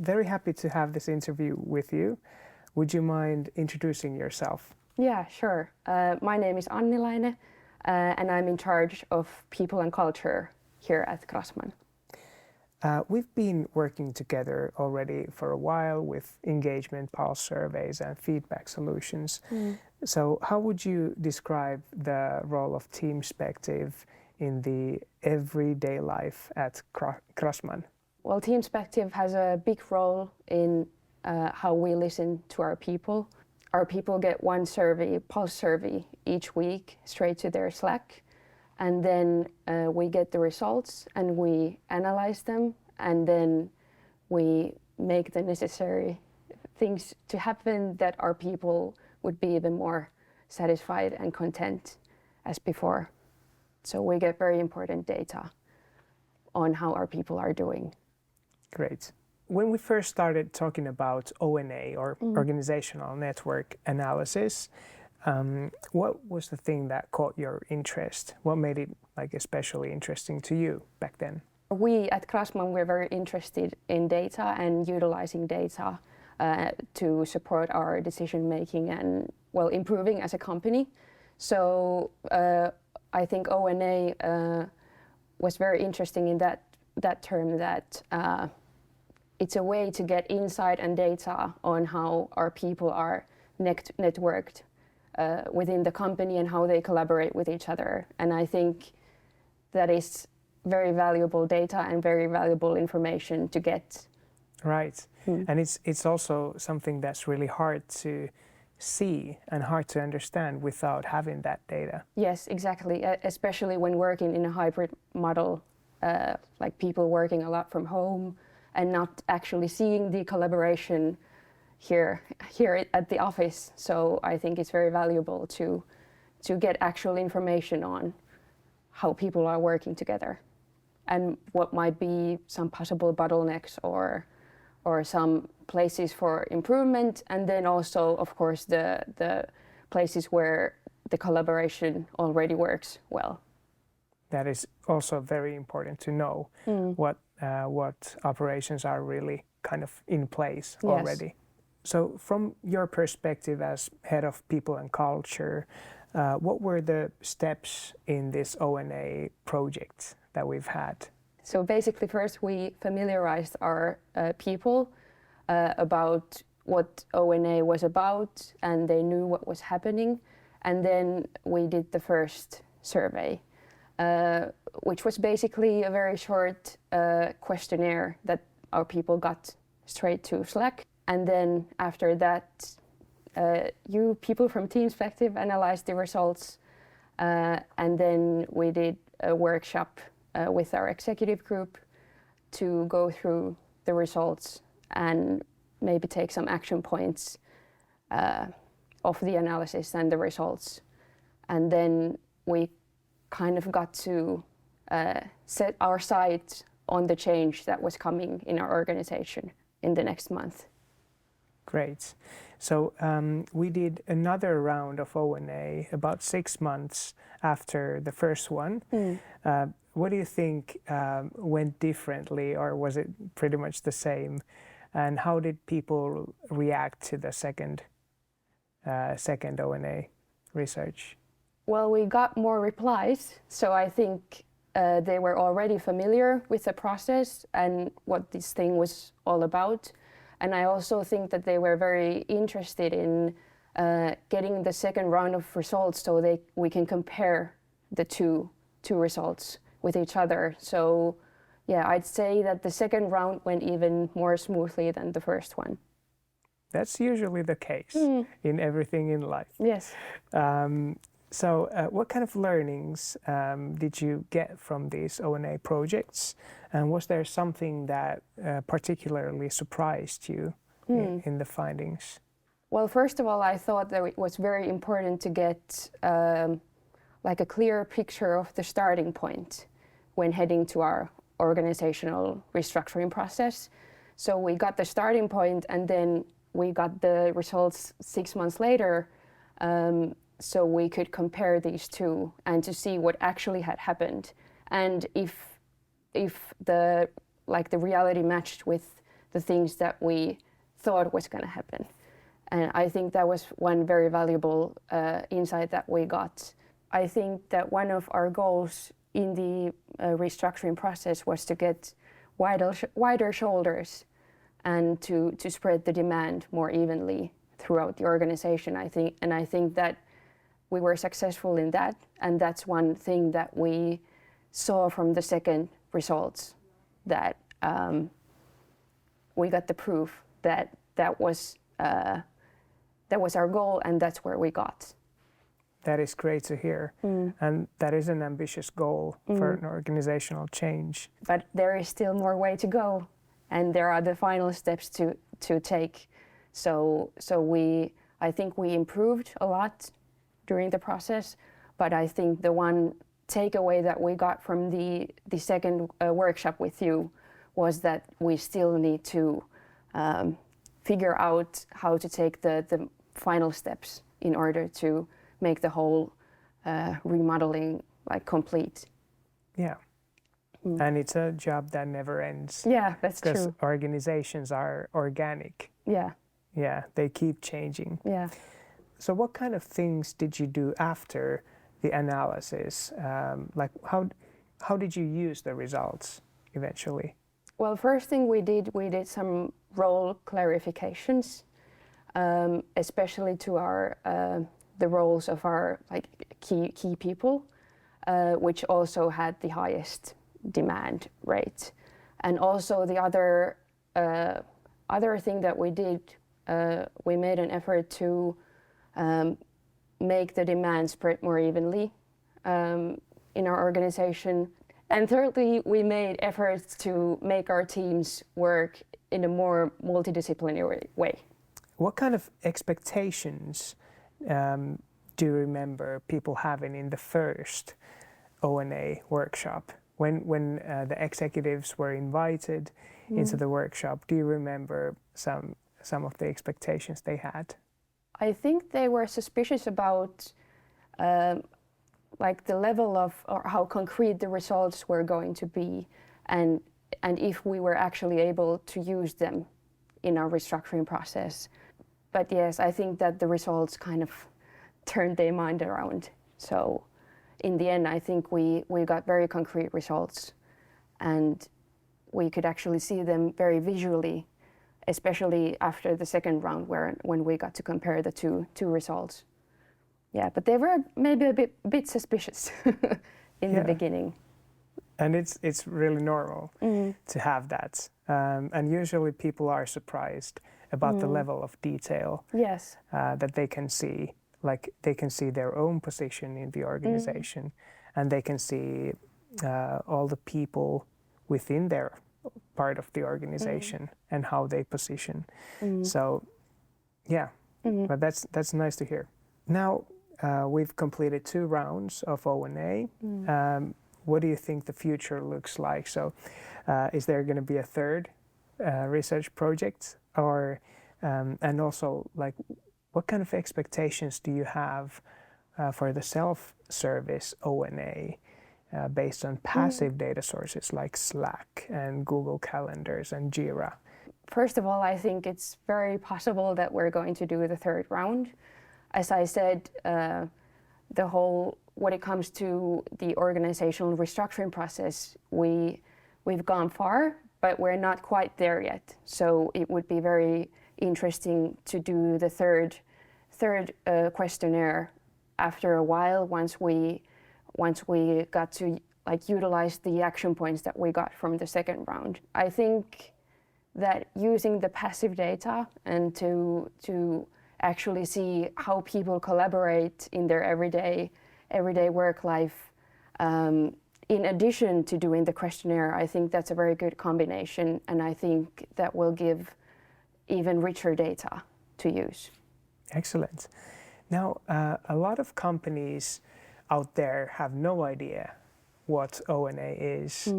very happy to have this interview with you. Would you mind introducing yourself? Yeah, sure. My name is Anni Laine, and I'm in charge of people and culture here at Crasman. We've been working together already for a while with engagement, pulse surveys, and feedback solutions. So how would you describe the role of Teamspective in the everyday life at Crasman? Well, Teamspective has a big role in how we listen to our people. Our people get one survey, pulse survey, each week straight to their Slack. And then we get the results and we analyze them, and then we make the necessary things to happen that our people would be even more satisfied and content as before. So we get very important data on how our people are doing. Great. When we first started talking about ONA, or organizational network analysis, what was the thing that caught your interest? What made it especially interesting to you back then? We at Crasman were very interested in data and utilizing data to support our decision making and improving as a company. So I think ONA was very interesting in that term that it's a way to get insight and data on how our people are networked within the company and how they collaborate with each other. And I think that is very valuable data and very valuable information to get. Right. And it's also something that's really hard to see and hard to understand without having that data. Yes, exactly. Especially when working in a hybrid model, like people working a lot from home and not actually seeing the collaboration here at the office. So I think it's very valuable to get actual information on how people are working together and what might be some possible bottlenecks or some places for improvement, and then also, of course, the places where the collaboration already works well. That is also very important to know what operations are really kind of in place already. Yes. So from your perspective as head of people and culture, what were the steps in this ONA project that we've had? So basically first we familiarized our people about what ONA was about, and they knew what was happening. And then we did the first survey, which was basically a very short questionnaire that our people got straight to Slack. And then after that, you people from Teamspective analyzed the results, and then we did a workshop with our executive group to go through the results and maybe take some action points of the analysis and the results. And then we kind of got to set our sights on the change that was coming in our organization in the next month. Great. So we did another round of ONA about 6 months after the first one. What do you think went differently, or was it pretty much the same? And how did people react to the second ONA research? Well, we got more replies, so I think they were already familiar with the process and what this thing was all about. And I also think that they were very interested in getting the second round of results so we can compare the two results with each other. So yeah, I'd say that the second round went even more smoothly than the first one. That's usually the case in everything in life. Yes. So what kind of learnings did you get from these ONA projects? And was there something that particularly surprised you in the findings? Well, first of all, I thought that it was very important to get a clear picture of the starting point when heading to our organizational restructuring process. So we got the starting point, and then we got the results 6 months later, so we could compare these two and to see what actually had happened, and if the reality matched with the things that we thought was going to happen. And I think that was one very valuable insight that we got. I think that one of our goals in the restructuring process was to get wider shoulders and to spread the demand more evenly throughout the organization. I think that we were successful in that, and that's one thing that we saw from the second results, that we got the proof that that was our goal, and that's where we got. That is great to hear, and that is an ambitious goal for an organizational change. But there is still more way to go, and there are the final steps to take. So I think we improved a lot during the process, but I think the one takeaway that we got from the second workshop with you was that we still need to figure out how to take the final steps in order to make the whole remodeling complete. Yeah. And it's a job that never ends. Yeah, that's true. Because organizations are organic. Yeah. Yeah, they keep changing. Yeah. So what kind of things did you do after the analysis? How did you use the results eventually? Well, first thing we did some role clarifications, especially to our the roles of our key people, which also had the highest demand rate. And also the other thing that we did, we made an effort to make the demand spread more evenly in our organization. And thirdly, we made efforts to make our teams work in a more multidisciplinary way. What kind of expectations do you remember people having in the first O&A workshop? When the executives were invited into the workshop, do you remember some of the expectations they had? I think they were suspicious about the level of, or how concrete the results were going to be, and if we were actually able to use them in our restructuring process. But yes, I think that the results kind of turned their mind around. So in the end, I think we got very concrete results, and we could actually see them very visually, especially after the second round when we got to compare the two results. Yeah, but they were maybe a bit suspicious in the beginning. And it's really normal to have that. And usually people are surprised about the level of detail that they can see. Like they can see their own position in the organization, and they can see all the people within their part of the organization and how they position. So, yeah, but that's nice to hear. Now we've completed 2 rounds of O&A. What do you think the future looks like? So, is there going to be a third research project, or and also what kind of expectations do you have for the self-service O&A based on passive data sources like Slack and Google Calendars and Jira? First of all, I think it's very possible that we're going to do the third round. As I said, when it comes to the organizational restructuring process, we've gone far, but we're not quite there yet. So it would be very interesting to do the third questionnaire after a while, once we got to utilize the action points that we got from the second round. I think that using the passive data and to actually see how people collaborate in their everyday work life, in addition to doing the questionnaire, I think that's a very good combination, and I think that will give even richer data to use. Excellent. Now, a lot of companies out there have no idea what O&A is,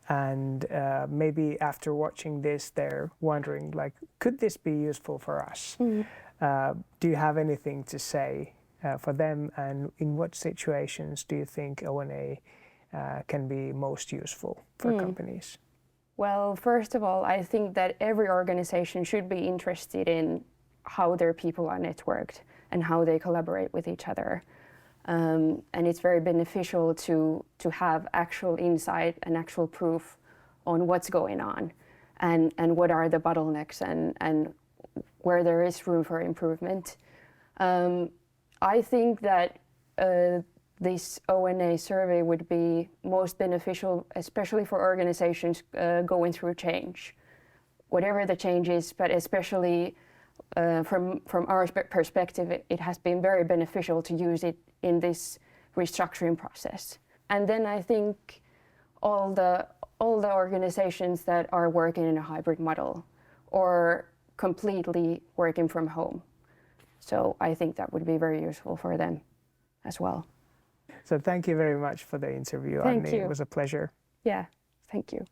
and maybe after watching this, they're wondering, could this be useful for us? Do you have anything to say for them, and in what situations do you think O&A can be most useful for companies? Well, first of all, I think that every organization should be interested in how their people are networked and how they collaborate with each other. And it's very beneficial to have actual insight and actual proof on what's going on and what are the bottlenecks and where there is room for improvement. I think that this ONA survey would be most beneficial, especially for organizations going through change, whatever the change is, but especially from our perspective, it has been very beneficial to use it in this restructuring process. And then I think all the organizations that are working in a hybrid model or completely working from home. So I think that would be very useful for them as well. So thank you very much for the interview, Thank Anni. you. It was a pleasure. Yeah, thank you.